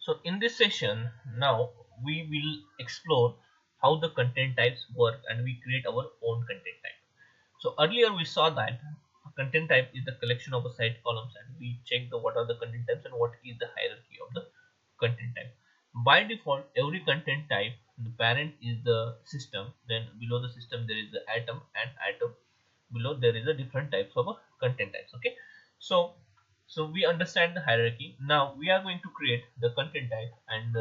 So in this session, now we will explore how the content types work and we create our own content type. So earlier we saw that a content type is the collection of a site columns, and we check the what are the content types and what is the hierarchy of the content type. By default, every content type, the parent is the system, then below the system there is the atom, and atom below there is a different types of content types. Okay, so we understand the hierarchy. Now we are going to create the content type, and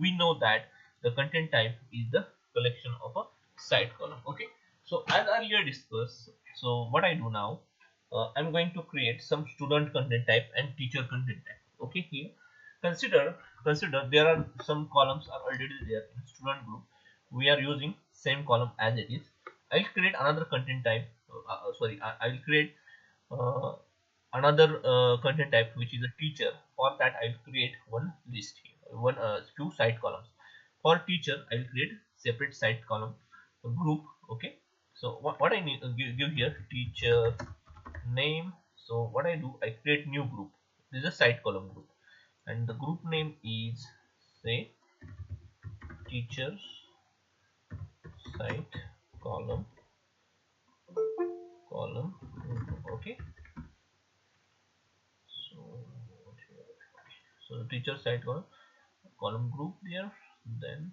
we know that the content type is the collection of a site column. Okay, so as earlier discussed, so what I do now, I'm going to create some student content type and teacher content type. Okay, here consider there are some columns are already there in student group. We are using same column as it is. I'll create another content type. I will create uh, another content type which is a teacher. For that, I will create one list here, one few side columns. For teacher, I will create separate side column group. Okay, so what I need to give here, teacher name. So what I do, I create new group. This is a side column group, and the group name is, say, teachers site column group. Okay, so the teacher site column group there. Then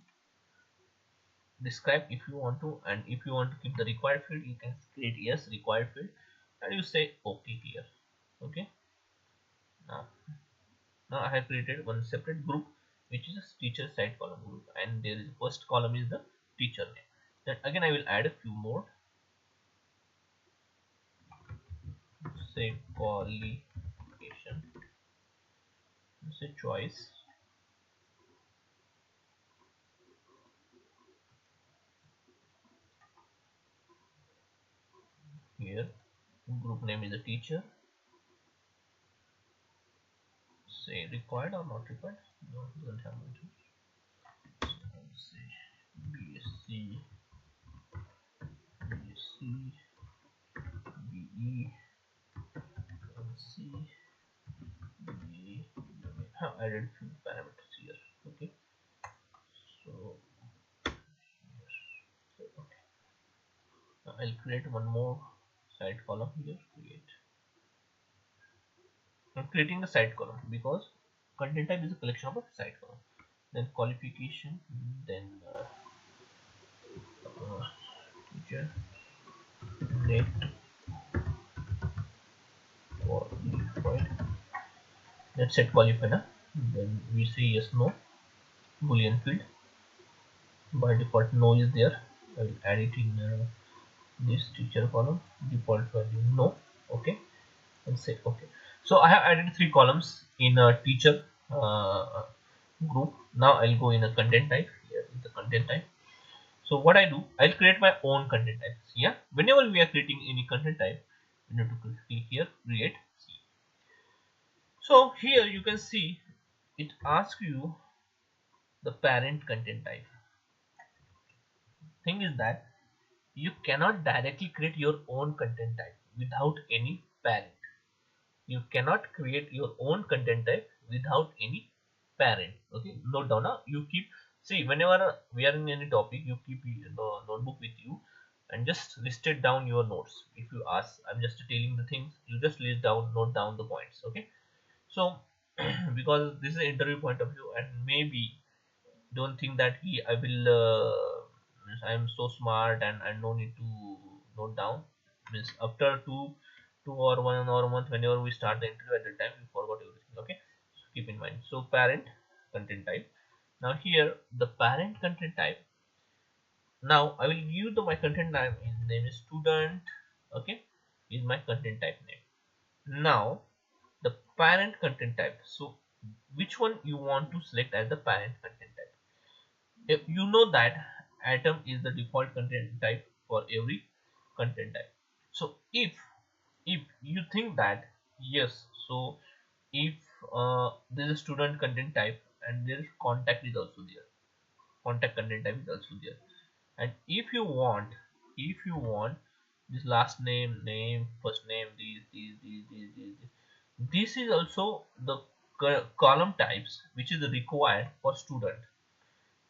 describe if you want to, and if you want to keep the required field, you can create yes required field, and you say okay here. Okay, now I have created one separate group which is a teacher site column group, and there is first column is the teacher name. Then again I will add a few more, say qualification, say choice. Here group name is a teacher, say required or not required, no, it doesn't have mention. So I'll say BSc, BSc, BE, MC, BE. Have added few parameters here. Okay, so here, okay. Now I'll create one more side column here. I'm creating a side column because content type is a collection of a side column. Then qualification, then teacher net qualified. Let's set qualified. Then we say yes no boolean field. By default no is there. I will add it in this teacher column. Default value no. Okay, and say okay. So I have added three columns in a teacher group. Now I'll go in a content type. Here is the content type. So what I do, I'll create my own content type. Yeah, whenever we are creating any content type, we need to click here, create C. So here you can see it asks you the parent content type. Thing is that you cannot directly create your own content type without any parent. You cannot create your own content type without any parent. Okay, note down now. You keep, see, whenever we are in any topic, you keep the notebook with you and just listed down your notes. If you ask, I'm just telling the things, you just list down, note down the points. Okay, so because this is an interview point of view, and maybe don't think that I will I am so smart and I no need to note down. Means after two or 1 hour a month, whenever we start the interview, at the time we forgot everything. Okay, so keep in mind. So parent content type. Now here the parent content type. Now I will give the my content type. His name is student. Okay, is my content type name. Now the parent content type. So which one you want to select as the parent content type? If you know that atom is the default content type for every content type. So if you think that yes, so if there is a student content type and there is contact is also there, contact content type is also there, and if you want this last name, first name, these, this is also the column types which is required for student.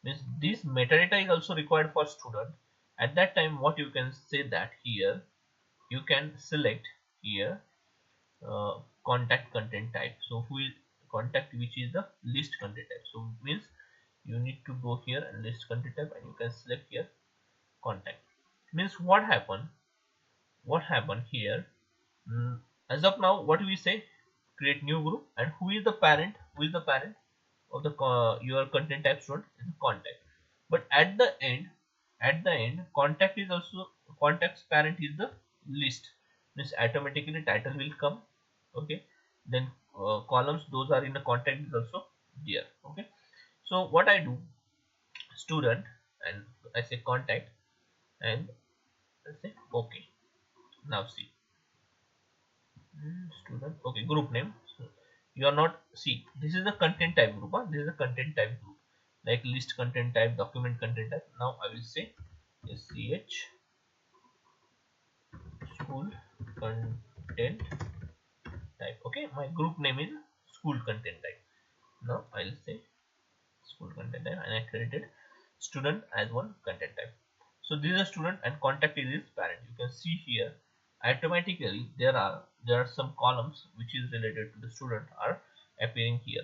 Means this metadata is also required for student. At that time, what you can say that here you can select here contact content type. So who is contact, which is the list content type. So means you need to go here and list content type, and you can select here contact. Means what happened here, as of now, what we say, create new group, and who is the parent of the your content type student is contact. But at the end contact is also, contact's parent is the list. Means automatically title will come. Okay, then columns those are in the contact is also there. Okay, so what I do, student, and I say contact, and I say okay. Now see, student, okay, group name. So you are not, see, this is the content type group, huh? This is the content type group, like list content type, document content type. Now I will say sch school content type. Okay, my group name is school content type. Now I'll say school content type, and I created student as one content type. So this is a student, and contact is his parent. You can see here automatically there are some columns which is related to the student are appearing here,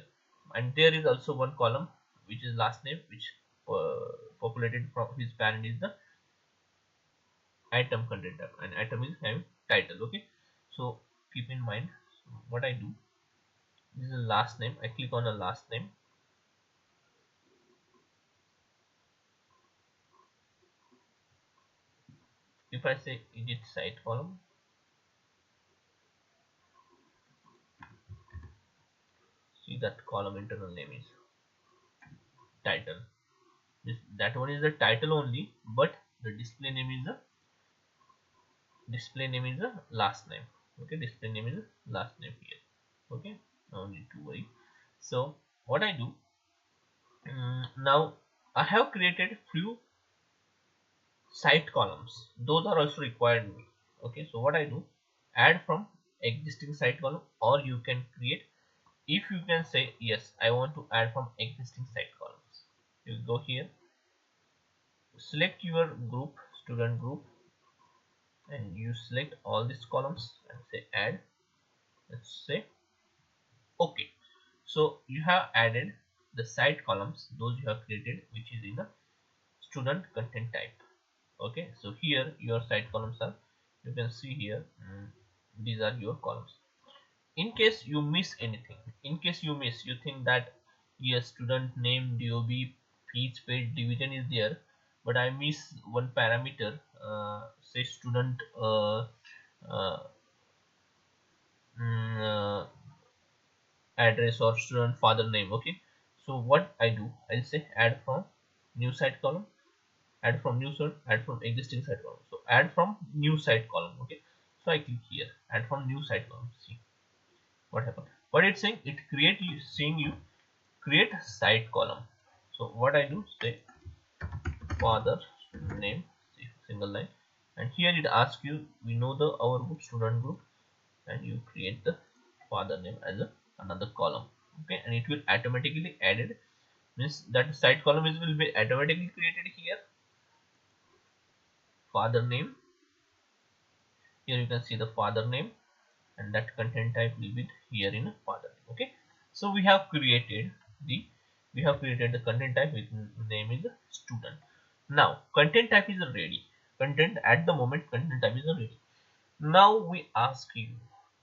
and there is also one column which is last name, which populated from his parent is the item content type, and item is having title. Okay, so keep in mind. So what I do, this is a last name. I click on a last name. If I say edit site column, see that column internal name is title. That one is the title only, but the display name is the last name. Okay, display name is the last name here. Okay, no need to worry. So what I do, now I have created few site columns. Those are also required. Okay, so what I do, add from existing site column, or you can create. If you can say yes, I want to add from existing site columns, you go here, select your group, student group, and you select all these columns and say add. Let's say okay. So you have added the site columns, those you have created, which is in the student content type. Okay, so here your site columns are, you can see here, these are your columns. In case you miss anything, you think that yes, student name, dob, fees paid, division is there, but I miss one parameter, say student uh, address or student father name. Okay, so what I do, I'll say add from new site column, add from new site, add from existing site column. So add from new site column. Okay, so I click here, add from new site column. See what happened. What it's saying, it saying you create site column. So what I do, say father name, single line, and here it asks you, we know the our group, student group, and you create the father name as another column. Okay, and it will automatically added, means that site column will be automatically created here. Father name, here you can see the father name, and that content type will be here in father name. Okay, so we have created the content type with name is student. Now content type is ready. Content at the moment, content type is ready. Now we ask you,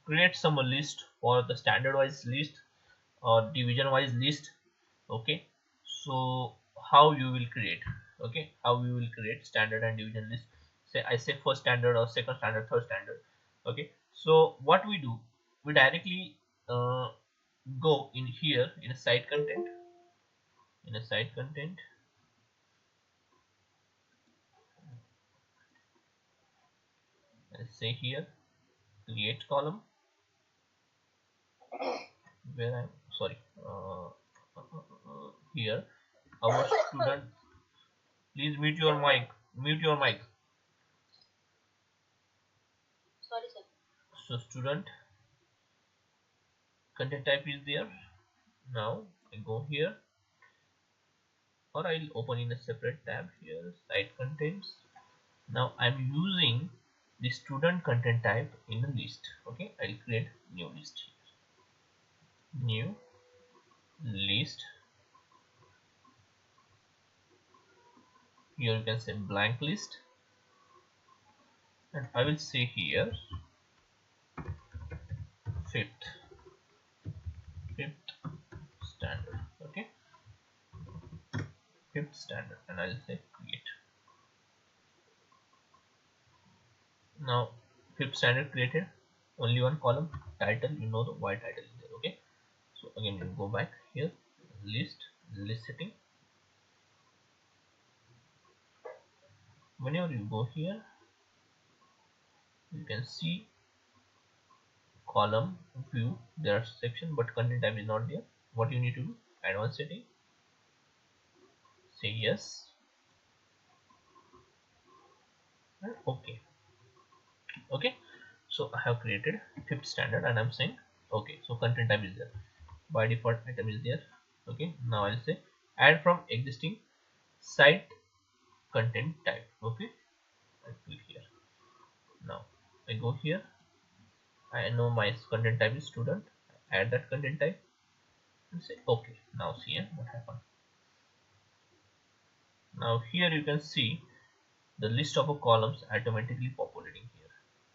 create some list for the standard wise list or division wise list. Okay, so how you will create, okay, how we will create standard and division list. Say I say first standard or second standard, third standard. Okay, so what we do, we directly go in here in a site content, let's say here create column, where I'm sorry, here our student, please mute your mic, sorry sir. So student content type is there, Now I go here, or I'll open in a separate tab here, site contents. Now I'm using the student content type in the list. Okay, I'll create new list here. New list. Here you can say blank list, and I will say here fifth standard. Okay, fifth standard, and I'll say create. Now fifth standard created, only one column, title. You know the why title is there. Okay, so again you go back here, list setting. Whenever you go here, you can see column view, there are section, but content type is not there. What you need to do, advanced setting, say yes, and okay. Okay, so I have created fifth standard, and I'm saying okay. So content type is there, by default item is there. Okay, now I'll say add from existing site content type. Okay, I click here. Now I go here, I know my content type is student, add that content type and say okay. Now see what happened. Now here you can see the list of columns automatically populating here.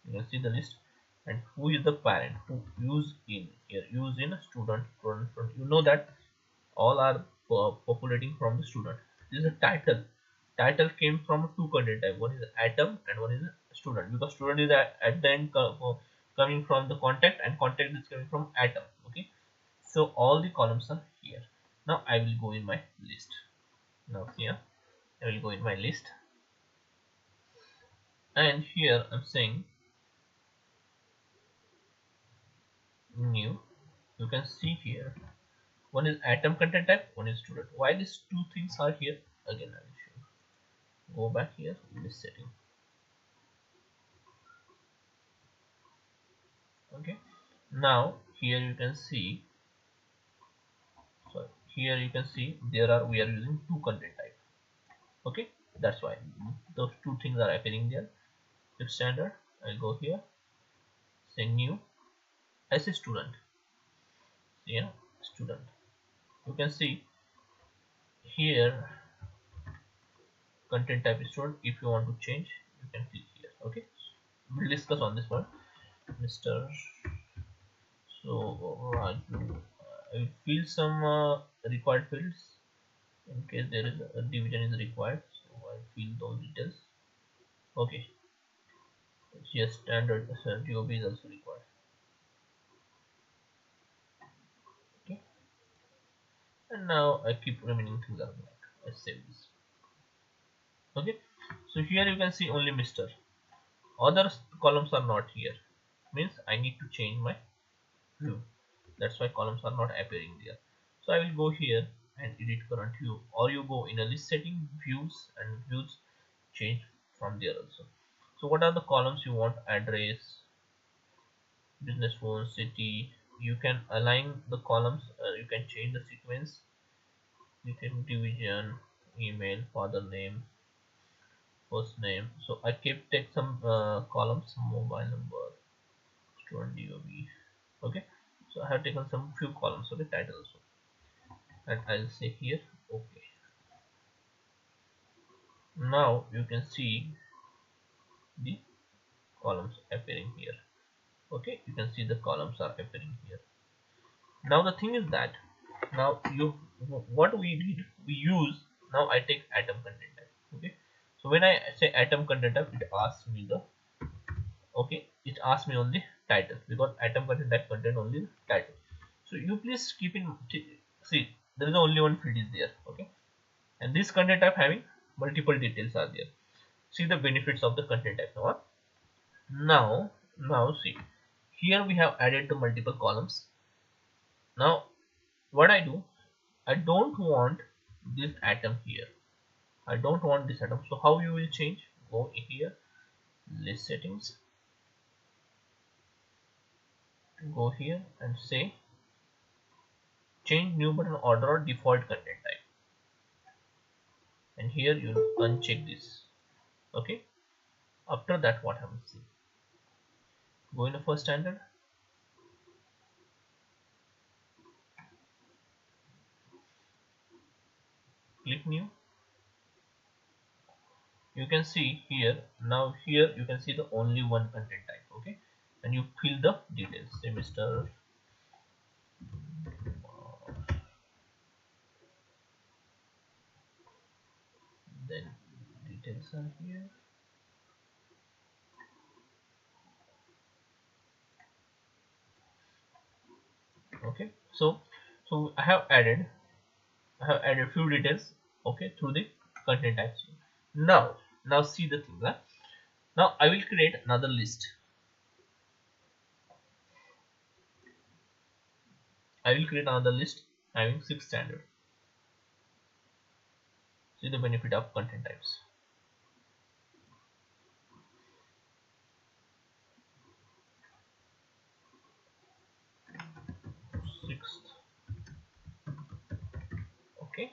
You can see the list, and who is the parent, who use in here, use in student. You know that all are populating from the student. This is a title. Title came from two content type, one is atom and one is a student, because student is at the end coming from the contact, and contact is coming from atom. Okay, so all the columns are here. Now I will go in my list. Now here I will go in my list, and here I'm saying new. You can see here one is atom content type, one is student. Why these two things are here? Again I will show you. Go back here, list setting. Okay, now here you can see, sorry, here you can see there are, we are using two content type. Okay, that's why those two things are appearing there. Fifth standard, I'll go here, say new, I say student. Yeah, student. You can see here content type is student. If you want to change, you can click here. Okay, we'll discuss on this one. Mr. So I will fill some required fields in case there is a division is required. So I fill those details. Okay, yes, standard GOB is also required. Okay, and now I keep remaining things are blank. I save this. Okay, so here you can see only Mr. Other columns are not here, means I need to change my view. That's why columns are not appearing there. So I will go here and edit current view, or you go in a list setting, views, and views change from there also. So what are the columns you want? Address, business phone, city. You can align the columns, you can change the sequence, you can division, email, father name, first name. So I keep take some columns, mobile number, student DOB. Okay, so I have taken some few columns. Okay, title also, and I'll say here okay. Now you can see the columns appearing here. Okay, you can see the columns are appearing here. Now the thing is that now what we did, we use, now I take atom content type. Okay, so when I say atom content type, it asks me the, okay, it asks me only title, because atom content type contain only the title. So you please keep in, see there is only one field is there. Okay, and this content type having multiple details are there. See the benefits of the content type. Now see, here we have added the multiple columns. Now what I do, I don't want this atom here, I don't want this atom. So how you will change? Go here, list settings, go here and say change new button order or default content type, and here you uncheck this. Okay, after that what happens, see, go in the first standard, click new. You can see here, now here you can see the only one content type. Okay, and you fill the details, say Mr. Then details are here. Okay, so I have added few details, okay, through the content types. Now see the thing, huh? Now I will create another list. I will create another list having 6 standard. See the benefit of content types. Sixth. Okay,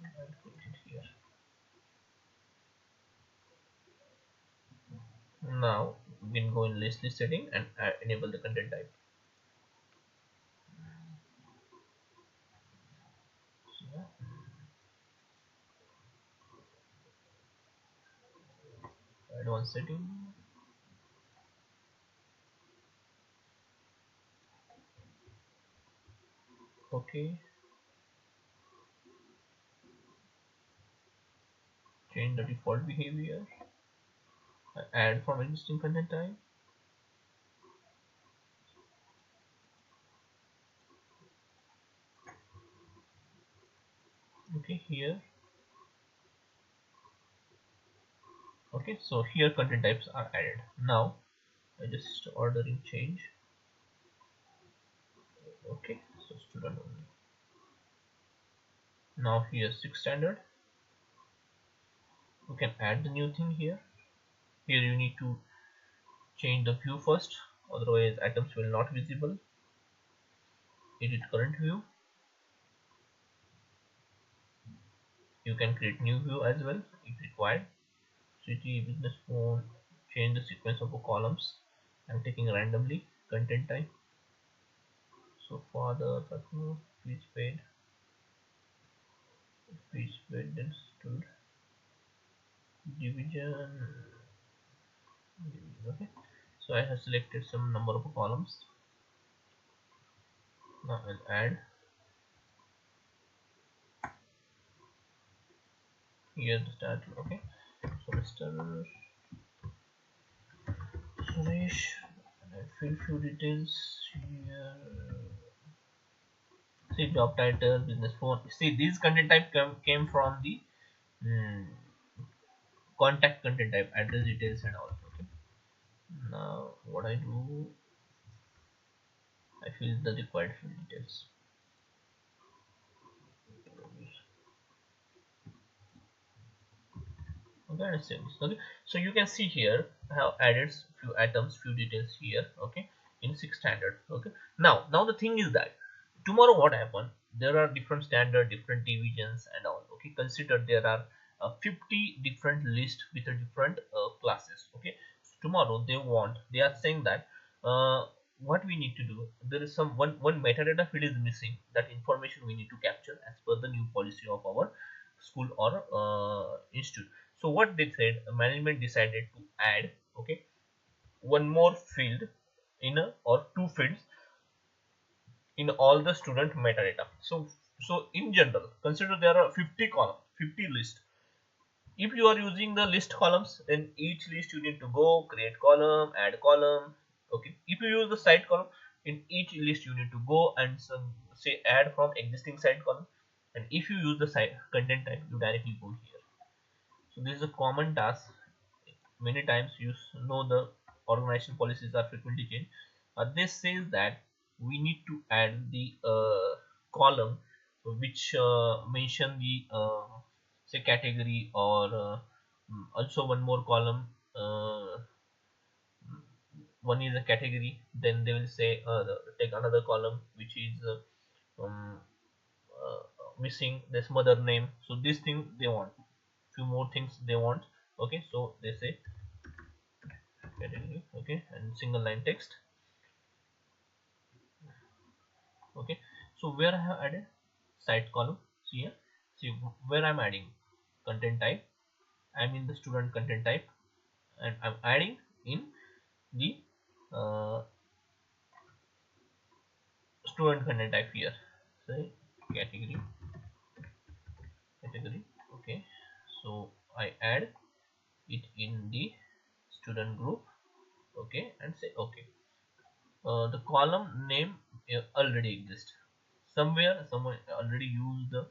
I'll put it here. Now we can go in list setting and enable the content type. So, add one setting. Okay, change the default behavior. Add from existing content type. Okay, here. Okay, so here content types are added. Now I just ordering change. Okay, so student only. Now here 6 standard. You can add the new thing here. Here you need to change the view first, otherwise items will not visible. Edit current view. You can create new view as well if required. City, business phone. Change the sequence of the columns. I'm taking randomly. Content type. So father, fees paid, then stood, division. Okay, so I have selected some number of columns. Now I'll add here the start. Okay, so Mr. Suresh, I fill few details here. See job title, business phone. See these content type came from the mm, contact content type, address details and all. Okay, now what I do, I fill the required field details. Okay, okay, so you can see here I have added few items, few details here. Okay, in 6 standard. Okay, now the thing is that tomorrow what happen, there are different standard, different divisions and all. Okay, consider there are 50 different list with a different classes. Okay, so tomorrow they are saying that what we need to do, there is some one metadata field is missing, that information we need to capture as per the new policy of our school or institute. So what they said, management decided to add, okay, one more field in or two fields in all the student metadata. So in general, consider there are 50 columns, 50 list. If you are using the list columns, then each list you need to go create column, add column. Okay, if you use the side column, in each list you need to go and say add from existing side column. And if you use the side content type, you directly go here. So this is a common task. Many times you know the organization policies are frequently changed. This says that we need to add the column which mention the say category, or also one more column. One is a category, then they will say take another column which is missing this mother name. So this thing they want, few more things they want. Okay, so they say category, okay, and single line text. Okay, so where I have added site column, see here, see where I'm adding content type. I'm in the student content type, and I'm adding in the student content type here. Say category, okay. So I add it in the student group, okay, and say okay. The column name already exists somewhere. Someone already used the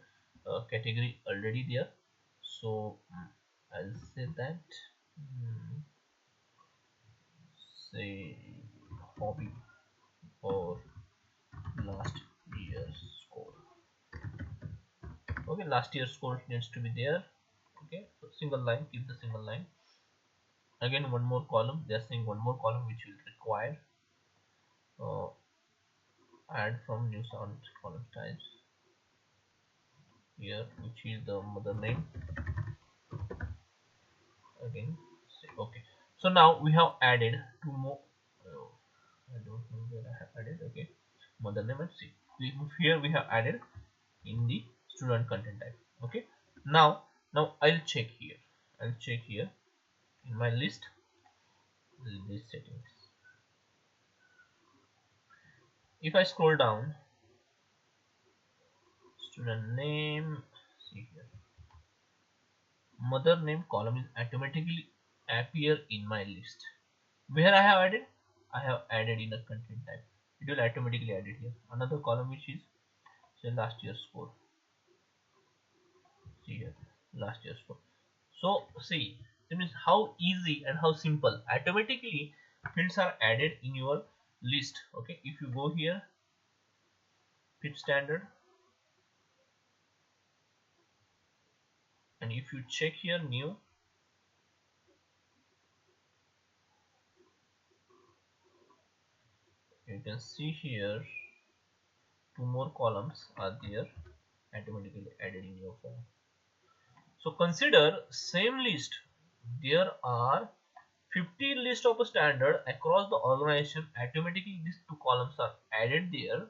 category already there. So I'll say that say hobby or last year's score. Okay, last year's score needs to be there. Okay, so single line, keep the single line. Again, one more column. They are saying one more column which will require add from new sound column types here, which is the mother name. Again, say okay. So now we have added two more. I don't know where I have added. Okay, mother name and see. Here we have added in the student content type. Okay, now I'll check here. I'll check here in my list these settings. If I scroll down, student name, see here, mother name column is automatically appear in my list. Where I have added? I have added in a content type. It will automatically add it here. Another column which is say last year's score. See here, last year's score. So see, that means how easy and how simple. Automatically fields are added in your list. Okay, if you go here, fit standard, and if you check here new, you can see here two more columns are there automatically added in your form. So consider same list, there are 50 list of a standard across the organization. Automatically these two columns are added there.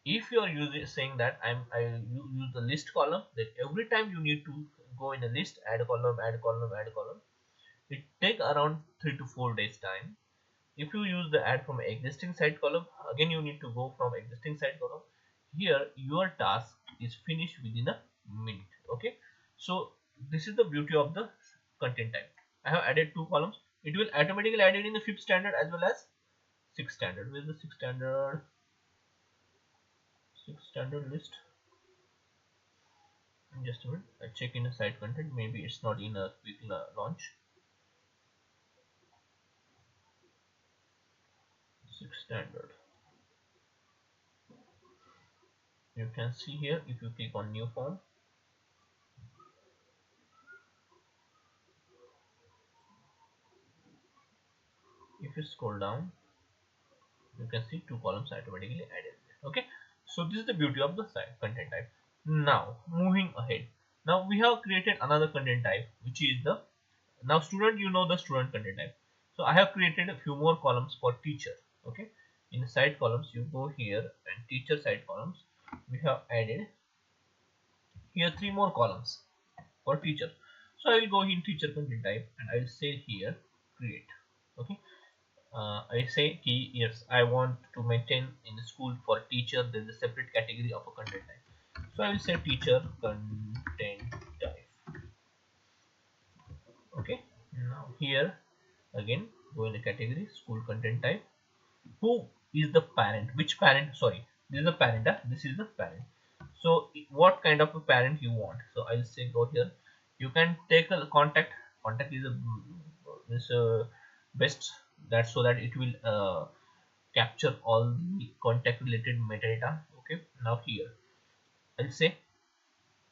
If you are using saying that I use the list column, then every time you need to go in a list, add column, add column, add column. It take around 3 to 4 days time. If you use the add from existing site column, again you need to go from existing site column. Here your task is finished within a minute. Okay, so this is the beauty of the content type. I have added two columns. It will automatically add it in the fifth standard as well as sixth standard. Where is the sixth standard? Sixth standard list. Just a minute, I check in a site content. Maybe it's not in a quick launch. Sixth standard. You can see here if you click on new form. If you scroll down, you can see two columns automatically added. Okay, so this is the beauty of the site content type. Now moving ahead, now we have created another content type which is the now student. You know the student content type. So I have created a few more columns for teacher. Okay, in the site columns you go here and teacher site columns. We have added here three more columns for teacher. So I will go in teacher content type and I will say here create. Okay, I say key, yes, I want to maintain in the school for teacher there is a separate category of a content type. So I will say teacher content type. Okay, now here again go in the category school content type. Who is the parent? Which parent? Sorry, this is the parent. This is the parent. So what kind of a parent you want? So I'll say go here. You can take a contact. Contact is a best, that so that it will capture all the contact related metadata. Okay, now here I'll say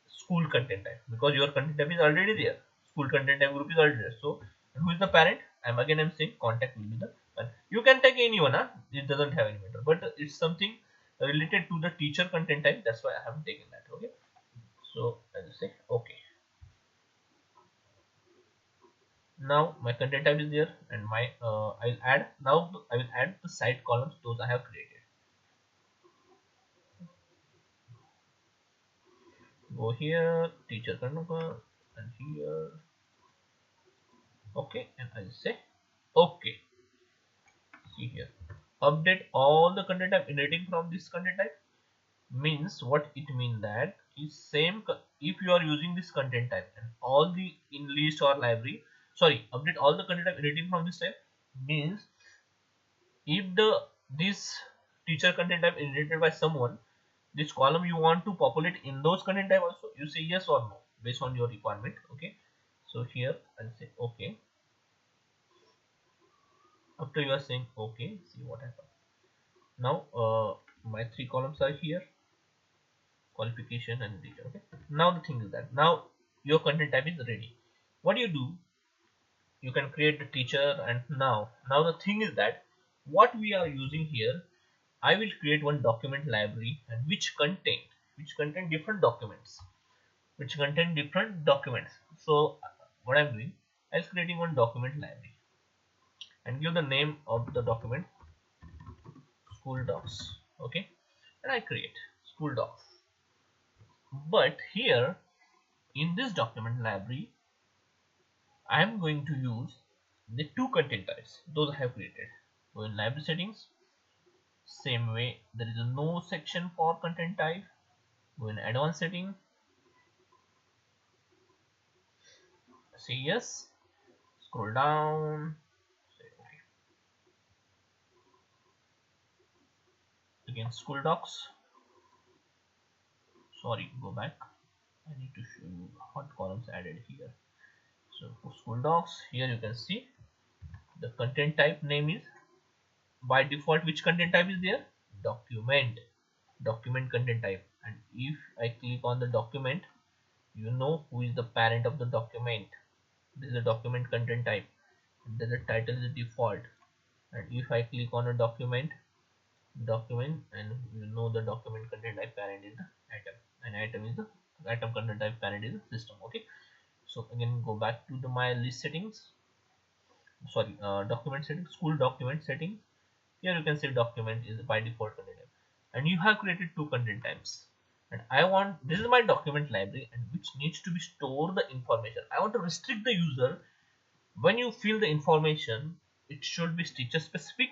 school content type because your content type is already there. School content type group is already there. So who is the parent? I'm saying contact will be the parent. You can take anyone, it doesn't have any matter, but it's something related to the teacher content type. That's why I haven't taken that. Okay, So I'll say okay. Now my content type is there, and my I'll add now I will add the side columns, those I have created. Go here, teacher number, and here, okay, and I'll say okay. See here, update all the content type inheriting from this content type. Means what it means that is same if you are using this content type and all the in list or library, sorry, update all the content type inheriting from this type means if this teacher content type inherited by someone, this column you want to populate in those content type also, you say yes or no based on your requirement. Okay, so here I'll say okay. After you are saying okay, see what happens. Now my three columns are here, qualification and teacher. Okay, now the thing is that now your content type is ready. What do? You can create the teacher, and now the thing is that what we are using here, I will create one document library and which contain different documents, so what I'm doing, I'm creating one document library and give the name of the document school docs. Okay, and I create school docs. But here in this document library I am going to use the two content types, those I have created. So in library settings, same way, there is a no section for content type. Go in advanced setting, say yes, scroll down, say okay. Again school docs, sorry, go back, I need to show you what columns added here. So for school docs, here you can see the content type name is by default, which content type is there? Document content type. And if I click on the document, you know who is the parent of the document. This is a document content type. Then the title is default. And if I click on a document, and you know the document content type parent is the item, and item is the item content type parent is the system. Okay, so again go back to the my list settings, sorry, document settings, school document settings. Here you can say document is by default content type, and you have created two content types. And I want, this is my document library and which needs to be store the information. I want to restrict the user. When you fill the information, it should be teacher specific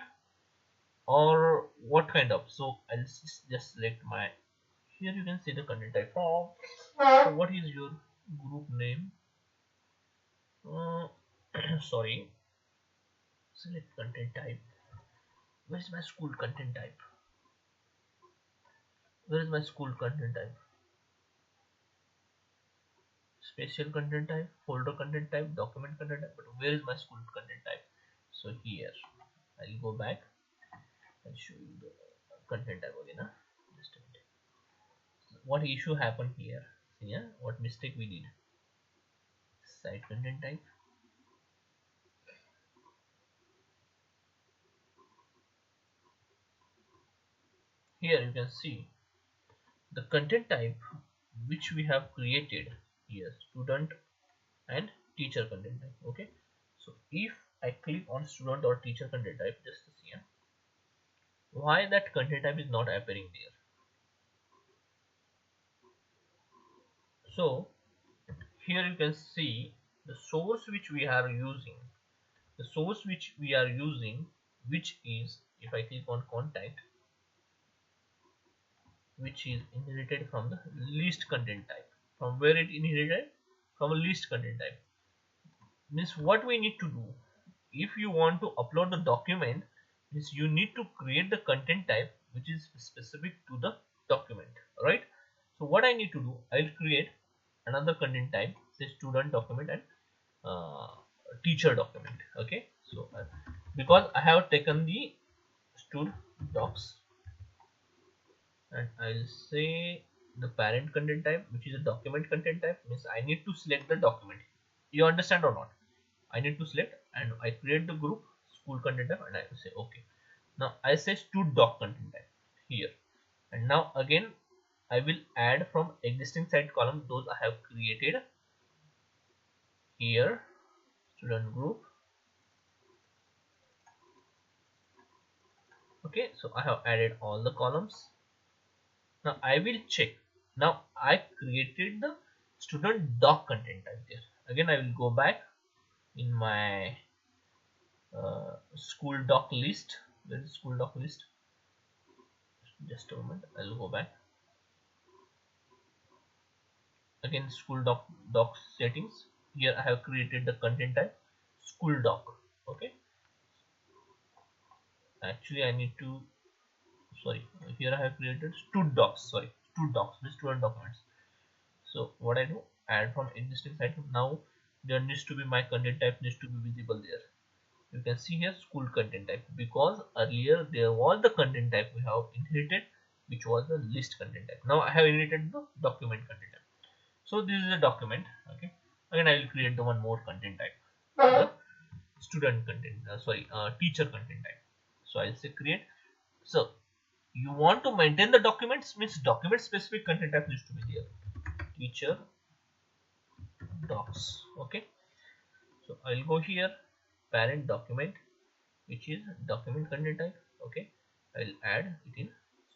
or what kind of. So I'll just select my, here you can see the content type from. So what is your group name? Sorry, select content type. Where is my school content type? Where is my school content type? Special content type, folder content type, document content type, but where is my school content type? So here I'll go back and show you the content type again. Just a minute. What issue happened here? See, yeah, what mistake we did? Site content type. Here you can see the content type which we have created here, student and teacher content type. Okay, so if I click on student or teacher content type, just to see why that content type is not appearing there. So here you can see the source which we are using, which is, if I click on contact, which is inherited from the list content type. From where it inherited? From a list content type. Means what we need to do, if you want to upload the document, means you need to create the content type which is specific to the document, right? So what I need to do, I'll create another content type, say student document and teacher document. Okay, so because I have taken the stud docs, and I'll say the parent content type, which is a document content type, means I need to select the document. You understand or not? I need to select, and I create the group school content type, and I will say okay. Now I say stud doc content type here, and now again I will add from existing site column those I have created here. Student group. Okay, so I have added all the columns. Now I will check. Now I created the student doc content type there. Again, I will go back in my school doc list. Where is school doc list? Just a moment. I'll go back. Again, school doc settings. Here I have created the content type school doc. Okay. Actually, I need to. Sorry. Here I have created stud docs. Sorry, stud docs. The student documents. So what I do, add from existing site. Now there needs to be my content type needs to be visible there. You can see here school content type, because earlier there was the content type we have inherited, which was the list content type. Now I have inherited the document content type. So this is a document. Okay. Again, I will create the one more content type, the student content. Teacher content type. So I'll say create. So you want to maintain the documents, means document specific content type needs to be there. Teacher docs. Okay. So I'll go here, parent document, which is document content type. Okay. I'll add it in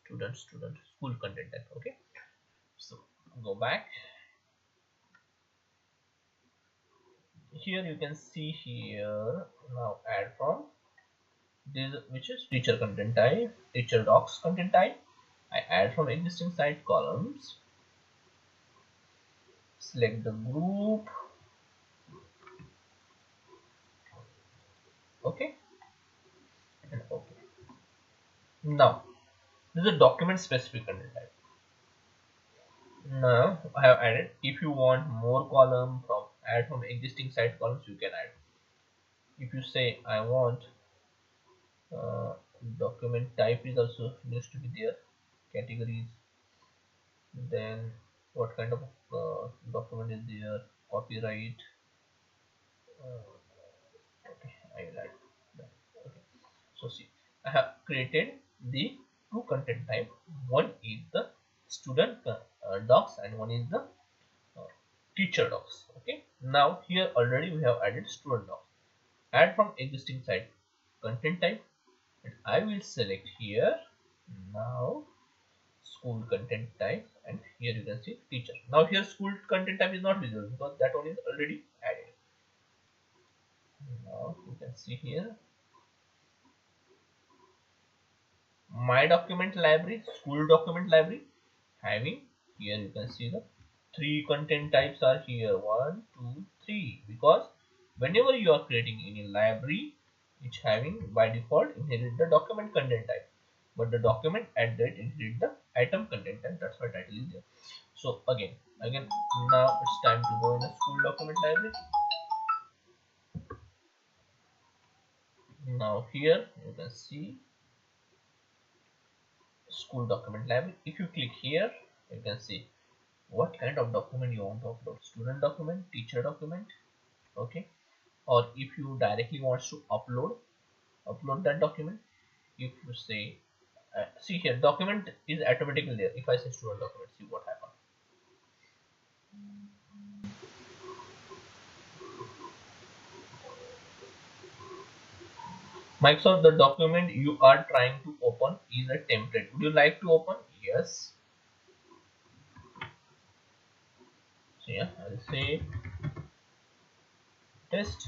student school content type. Okay. So go back. Here you can see here, now add from this, which is teacher content type, teacher docs content type. I add from existing site columns. Select the group. Okay. And okay. Now this is a document specific content type. Now I have added. If you want more column from add from existing site columns, you can add. If you say I want document type is also needs to be there, categories, then what kind of document is there, copyright. Okay, I will add that. Okay, so see, I have created the two content type. One is the student docs and one is the teacher docs. Okay, now here already we have added student docs. Add from existing site content type, and I will select here now school content type, and here you can see teacher. Now here school content type is not visible because that one is already added. Now you can see here my document library, school document library, having here you can see the three content types are here, 1, 2, 3, because whenever you are creating any library, it's having by default inherit the document content type, but the document at that inherit the item content type. That's why title is there. So again now it's time to go in the school document library. Now here you can see school document library. If you click here, you can see what kind of document you want to upload: student document, teacher document. Okay, or if you directly want to upload that document, if you say see here document is automatically there. If I say student document, see what happens. Microsoft, the document you are trying to open is a template. Would you like to open? Yes. So yeah, I'll say test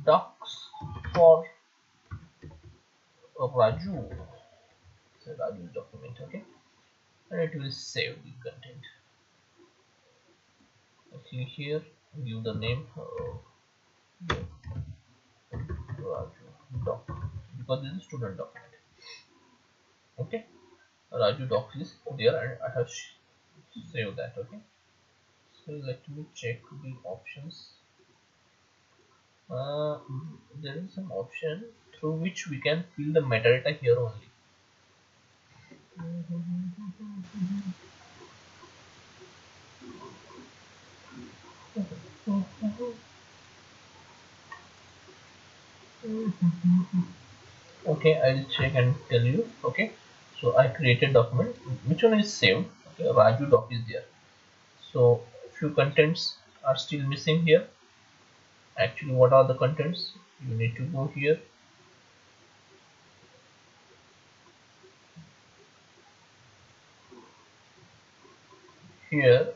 docs for Raju. So Raju's document. Okay, and it will save the content. See here, give the name Raju doc, because this is student document. Okay, Raju doc is there and I have saved that. Okay, so let me check the options. There is some option through which we can fill the metadata here only. Okay, I'll check and tell you. Okay, so I created document. Which one is saved? Raju doc is there. So few contents are still missing here. Actually, what are the contents? You need to go here. Here,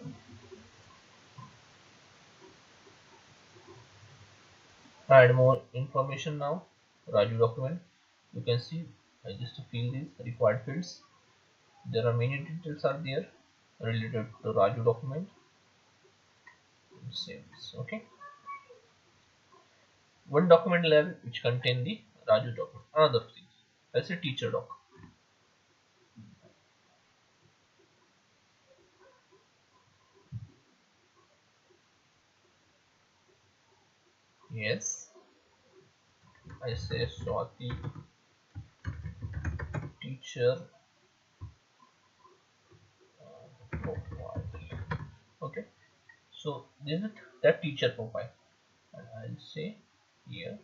add more information now. Raju document. You can see I just fill these required fields. There are many details are there related to Raju document. Save this. Okay. One document level which contain the Raju document. Another thing. Let's say teacher doc. Yes. I say Swati teacher profile. Okay. So this is that teacher profile. And I'll say here.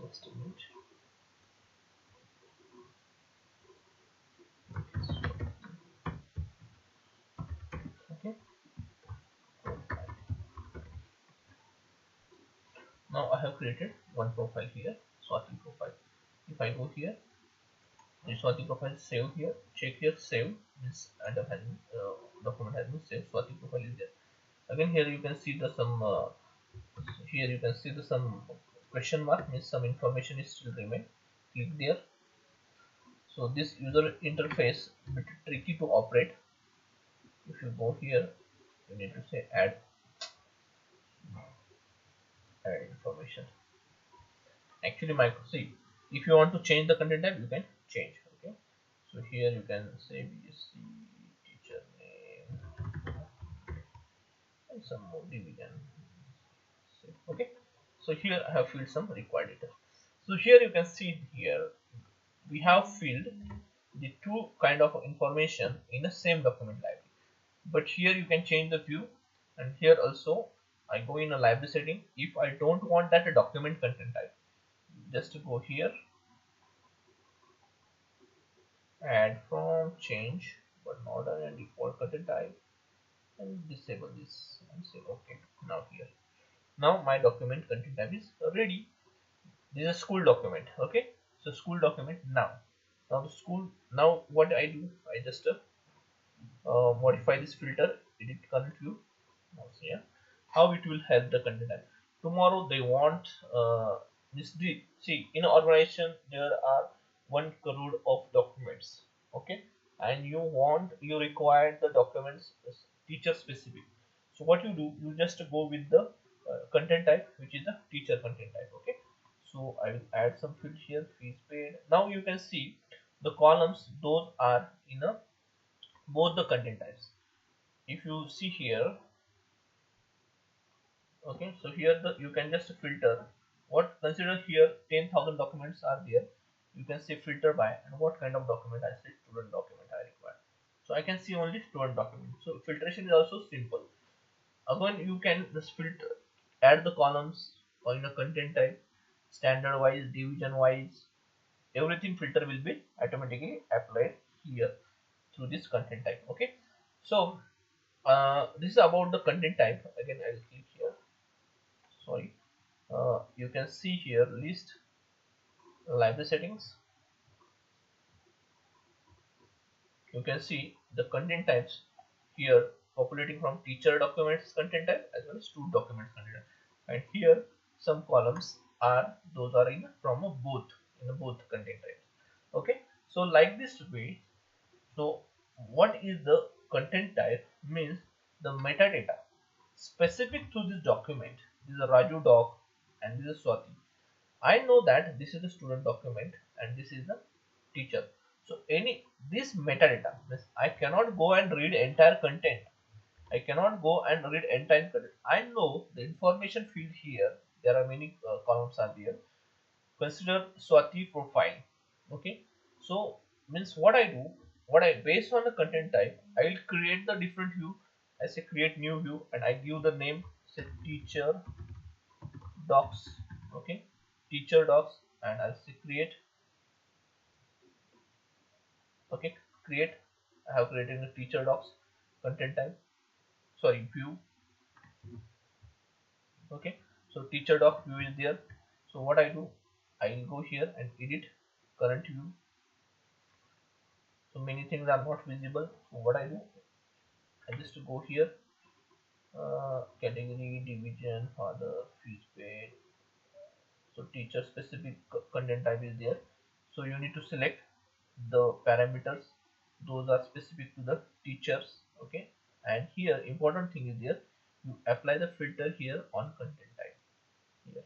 Just a minute. Okay. Now I have created one profile here, Swati profile. If I go here, the Swati profile is saved here. Check here, save means item has been, document has been saved. Swati profile is there. Again here you can see the some here you can see the some question mark means some information is still remain. Click there. So this user interface a bit tricky to operate. If you go here, you need to say add information. Actually, see, if you want to change the content type, you can change. Okay, so here you can say BSc teacher name and some more division. Okay, so here I have filled some required data. So here you can see here we have filled the two kind of information in the same document library, but here you can change the view, and here also I go in a library setting. If I don't want that document content type, just go here, add from, change but not an default content type, and disable this and say okay. Now here, now my document content type is ready. This is a school document. Okay, so school document. Now the school, now what I do, I just modify this filter, edit current view. Now see, yeah, how it will help the content type. Tomorrow they want this, see, in an organization there are 1 crore of documents. Okay, and you require the documents teacher specific. So what you do, you just go with the content type which is the teacher content type. Okay, so I will add some field here, fees paid. Now you can see the columns, those are in a both the content types. If you see here, okay, so here you can just filter what, consider here 10,000 documents are there. You can say filter by, and what kind of document I say student document I require. So I can see only student document. So filtration is also simple. Again you can just filter, add the columns or in a content type, standard wise, division wise, everything filter will be automatically applied here through this content type. Okay, so this is about the content type. Again I will click here, sorry, you can see here list library settings. You can see the content types here populating from teacher documents content type as well as student documents content type. And here some columns are, those are in from a both, in a both content types. Okay, so like this way. So what is the content type means the metadata specific to this document. This is a Raju doc and this is Swati. I know that this is the student document and this is the teacher. So any this metadata means I cannot go and read entire content. I cannot go and read entire content. I know the information field here. There are many columns are there. Consider Swati profile. Okay. So means what I do, what I based on the content type, I will create the different view I say create new view and I give the name, say teacher docs. Okay, teacher docs, and I'll say create. Okay, create. I have created a teacher docs content type, sorry, view. Okay, so teacher doc view is there. So what I do, I'll go here and edit current view. So many things are not visible. So what I do, I just go here, category, division, father, fees paid. So teacher specific content type is there. So you need to select the parameters, those are specific to the teachers. Okay, and here important thing is there, you apply the filter here on content type. Here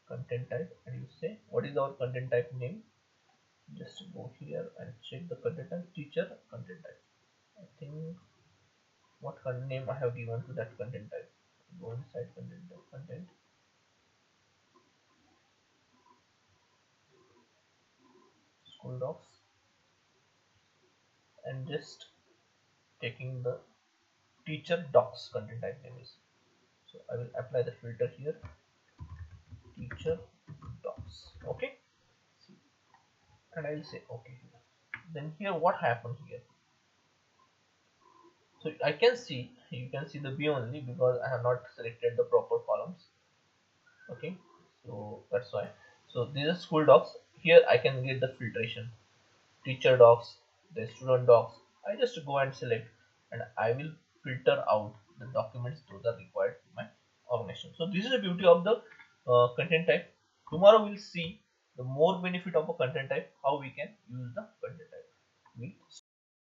content type, and you say what is our content type name. Just go here and check the content type, teacher content type. I think what name I have given to that content type. Go inside content type, content school docs, and just taking the teacher docs content type name is. So I will apply the filter here, teacher docs. Okay, and I will say okay here. Then here what happened here? So I can see, you can see the B only because I have not selected the proper columns. Okay, so that's why. So these are school docs. Here I can get the filtration, teacher docs, the student docs. I just go and select, and I will filter out the documents those are required to my organization. So this is the beauty of the content type. Tomorrow we'll see the more benefit of a content type, how we can use the content type. We'll